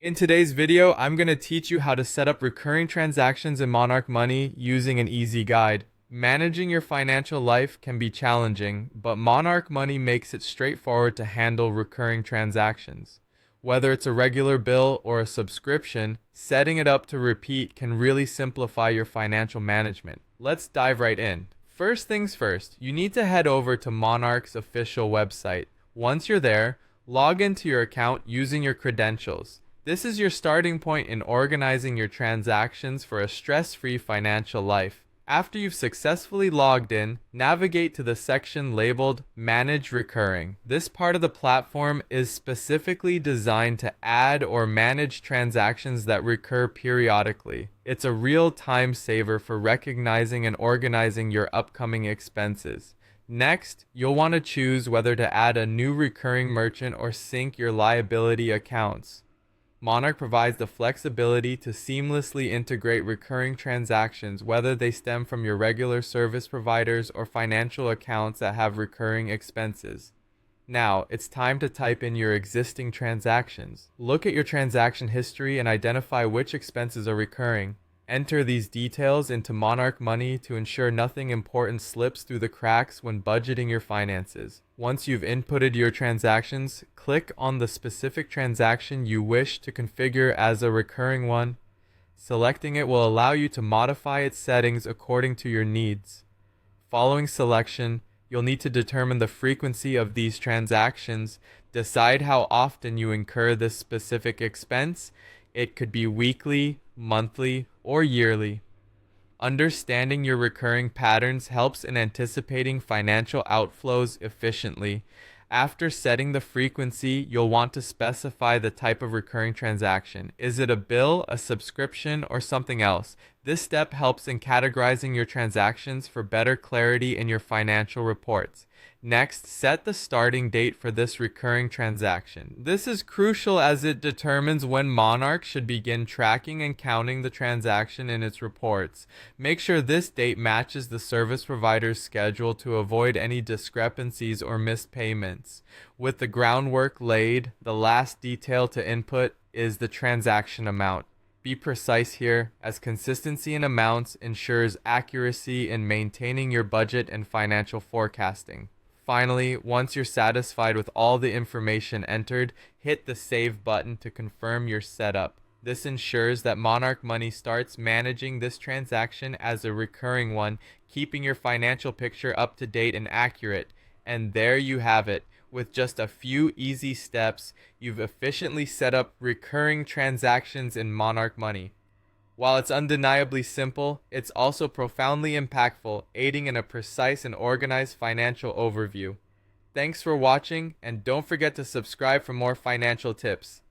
In today's video, I'm going to teach you how to set up recurring transactions in Monarch Money using an easy guide. Managing your financial life can be challenging, but Monarch Money makes it straightforward to handle recurring transactions. Whether it's a regular bill or a subscription, setting it up to repeat can really simplify your financial management. Let's dive right in. First things first, you need to head over to Monarch's official website. Once you're there, log into your account using your credentials. This is your starting point in organizing your transactions for a stress-free financial life. After you've successfully logged in, navigate to the section labeled Manage Recurring. This part of the platform is specifically designed to add or manage transactions that recur periodically. It's a real time saver for recognizing and organizing your upcoming expenses. Next, you'll want to choose whether to add a new recurring merchant or sync your liability accounts. Monarch provides the flexibility to seamlessly integrate recurring transactions, whether they stem from your regular service providers or financial accounts that have recurring expenses. Now, it's time to type in your existing transactions. Look at your transaction history and identify which expenses are recurring. Enter these details into Monarch Money to ensure nothing important slips through the cracks when budgeting your finances. Once you've inputted your transactions, click on the specific transaction you wish to configure as a recurring one. Selecting it will allow you to modify its settings according to your needs. Following selection, you'll need to determine the frequency of these transactions. Decide how often you incur this specific expense. It could be weekly, monthly, or yearly. Understanding your recurring patterns helps in anticipating financial outflows efficiently. After setting the frequency, you'll want to specify the type of recurring transaction. Is it a bill, a subscription, or something else? This step helps in categorizing your transactions for better clarity in your financial reports. Next, set the starting date for this recurring transaction. This is crucial as it determines when Monarch should begin tracking and counting the transaction in its reports. Make sure this date matches the service provider's schedule to avoid any discrepancies or missed payments. With the groundwork laid, the last detail to input is the transaction amount. Be precise here, as consistency in amounts ensures accuracy in maintaining your budget and financial forecasting. Finally, once you're satisfied with all the information entered, hit the Save button to confirm your setup. This ensures that Monarch Money starts managing this transaction as a recurring one, keeping your financial picture up to date and accurate. And there you have it. With just a few easy steps, you've efficiently set up recurring transactions in Monarch Money. While it's undeniably simple, it's also profoundly impactful, aiding in a precise and organized financial overview. Thanks for watching, and don't forget to subscribe for more financial tips.